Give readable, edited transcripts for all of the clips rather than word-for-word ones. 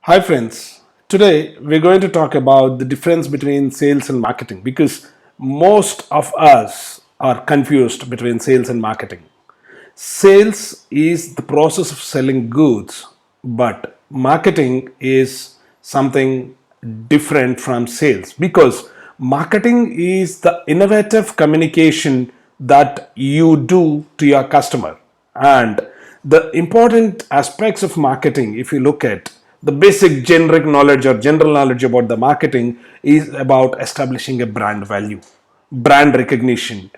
Hi, friends. Today we're going to talk about the difference between sales and marketing because most of us are confused between sales and marketing. Sales is the process of selling goods, but marketing is something different from sales because marketing is the innovative communication that you do to your customer. And the important aspects of marketing, if you look at the basic generic knowledge or general knowledge about the marketing, is about establishing a brand value, brand recognition.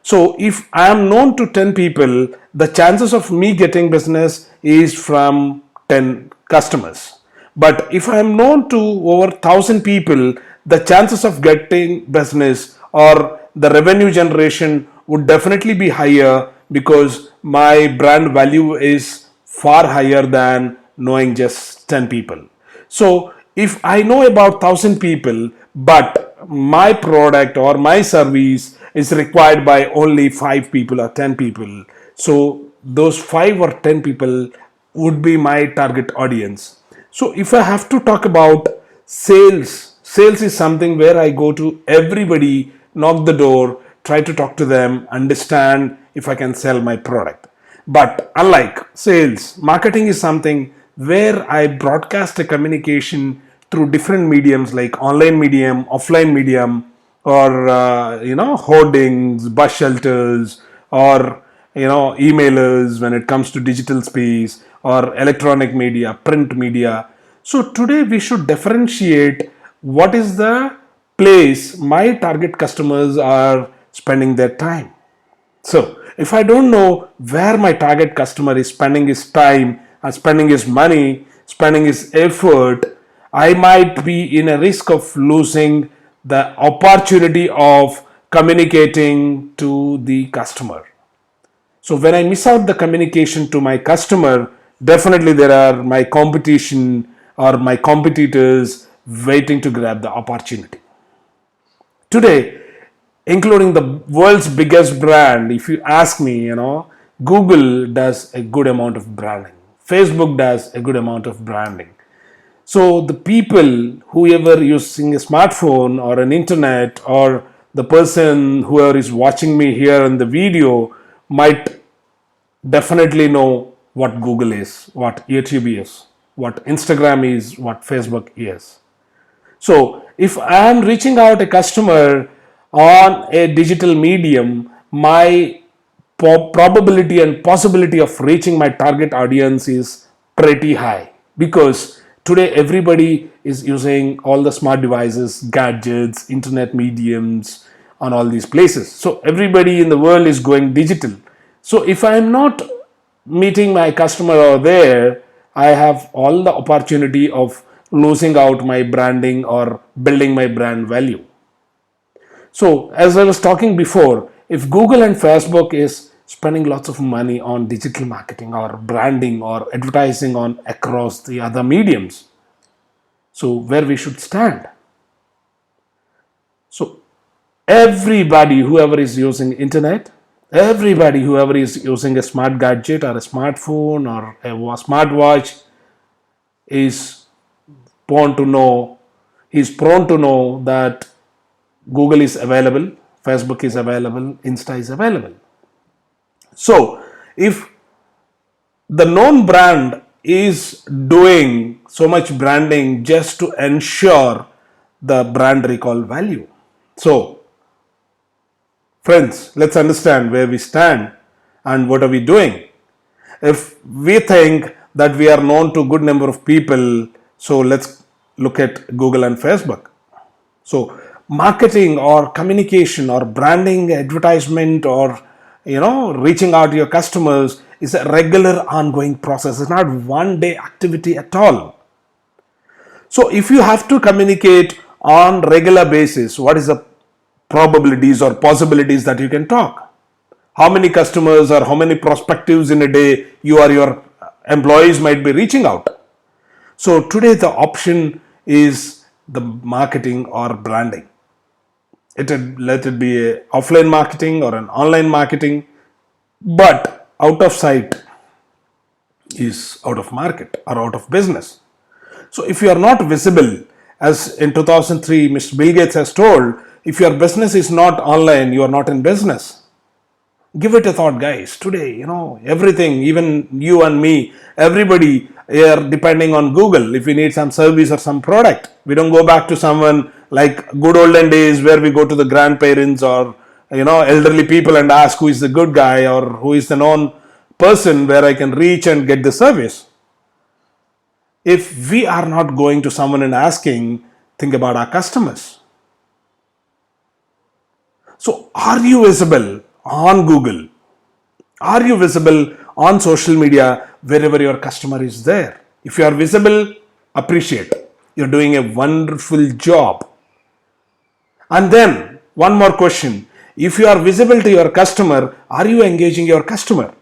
So if I am known to 10 people, the chances of me getting business is from 10 customers. But if I am known to over 1,000 people, the chances of getting business or the revenue generation would definitely be higher because my brand value is far higher than knowing just 10 people. So if I know about 1,000 people, but my product or my service is required by only 5 people or 10 people, so those 5 or 10 people would be my target audience. So if I have to talk about sales is something where I go to everybody, knock the door, try to talk to them, understand if I can sell my product. But unlike sales, marketing is something where I broadcast a communication through different mediums like online medium, offline medium, or hoardings, bus shelters, or emailers when it comes to digital space or electronic media, print media. So today we should differentiate what is the place my target customers are spending their time. So, if I don't know where my target customer is spending his time and spending his money, spending his effort, I might be in a risk of losing the opportunity of communicating to the customer. So, when I miss out the communication to my customer, definitely there are my competition or my competitors waiting to grab the opportunity. Today, including the world's biggest brand, if you ask me, Google does a good amount of branding, Facebook does a good amount of branding. So the people, whoever using a smartphone or an internet, or the person whoever is watching me here in the video, might definitely know what Google is, what YouTube is, what Instagram is, what Facebook is. So if I am reaching out a customer on a digital medium, my probability and possibility of reaching my target audience is pretty high because today everybody is using all the smart devices, gadgets, internet mediums on all these places. So everybody in the world is going digital. So if I am not meeting my customer over there, I have all the opportunity of losing out my branding or building my brand value. So as I was talking before, if Google and Facebook is spending lots of money on digital marketing or branding or advertising on across the other mediums, so where we should stand? So everybody, whoever is using internet, everybody, whoever is using a smart gadget or a smartphone or a smartwatch, is prone to know that Google is available, Facebook is available, Insta is available. So if the known brand is doing so much branding just to ensure the brand recall value. So friends, let's understand where we stand and what are we doing. If we think that we are known to a good number of people, so let's look at Google and Facebook. So marketing or communication or branding, advertisement, or reaching out to your customers is a regular ongoing process. It's not one day activity at all. So if you have to communicate on regular basis, what is the probabilities or possibilities that you can talk? How many customers or how many prospectives in a day you or your employees might be reaching out? So today the option is the marketing or branding. Let it be a offline marketing or an online marketing, but out of sight is out of market or out of business. So if you are not visible, as in 2003 Mr. Bill Gates has told, if your business is not online, you are not in business. Give it a thought, guys. Today, everything, even you and me, everybody are depending on Google. If we need some service or some product, we don't go back to someone like good olden days where we go to the grandparents or elderly people and ask who is the good guy or who is the known person where I can reach and get the service. If we are not going to someone and asking, think about our customers. So, are you visible on Google? Are you visible on social media wherever your customer is there? If you are visible, appreciate. You're doing a wonderful job. And then, one more question. If you are visible to your customer, are you engaging your customer?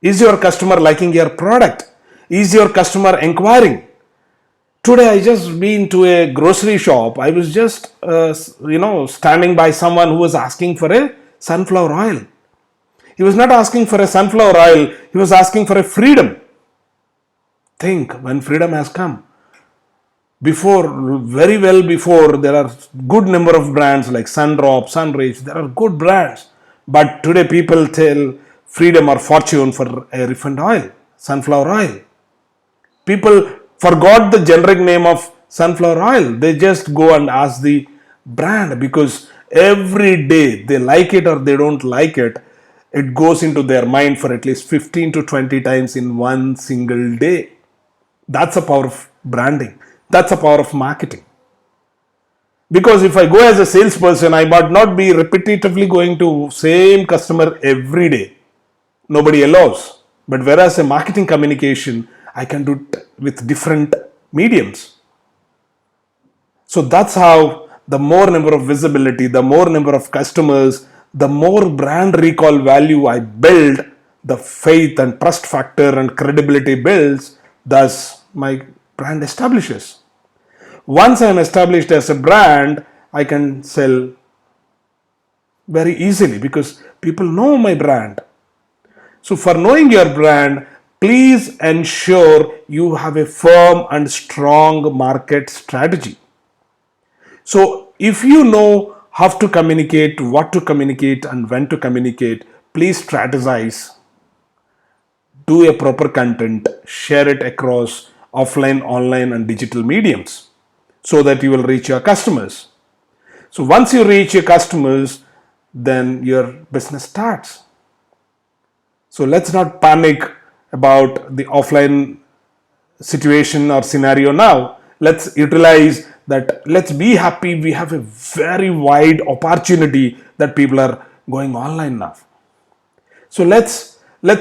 Is your customer liking your product? Is your customer inquiring? Today I just been to a grocery shop. I was just standing by someone who was asking for a sunflower oil. He was not asking for a sunflower oil, he was asking for a freedom. Think, when freedom has come. Very well before, there are good number of brands like Sundrop, Sunrich, there are good brands. But today people tell freedom or fortune for a refined oil, sunflower oil. People forgot the generic name of sunflower oil. They just go and ask the brand because every day they like it or they don't like it. It goes into their mind for at least 15 to 20 times in one single day. That's the power of branding. That's the power of marketing. Because if I go as a salesperson, I might not be repetitively going to same customer every day. Nobody allows. But whereas a marketing communication, I can do it with different mediums. So that's how the more number of visibility, the more number of customers, the more brand recall value I build, the faith and trust factor and credibility builds, thus my brand establishes. Once I am established as a brand, I can sell very easily because people know my brand. So for knowing your brand, please ensure you have a firm and strong market strategy. So if you know how to communicate, what to communicate, and when to communicate, please strategize. Do a proper content, share it across offline, online, and digital mediums so that you will reach your customers. So once you reach your customers, then your business starts. So let's not panic about the offline situation or scenario now. Let's utilize that. Let's be happy. We have a very wide opportunity that people are going online now. So let's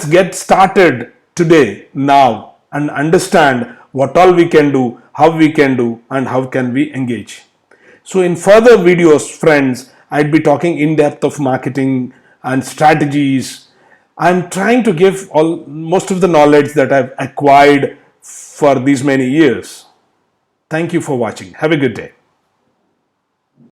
get started today, now, and understand what all we can do, how we can do, and how can we engage. So in further videos, friends, I'd be talking in depth of marketing and strategies. I'm trying to give most of the knowledge that I've acquired for these many years. Thank you for watching. Have a good day.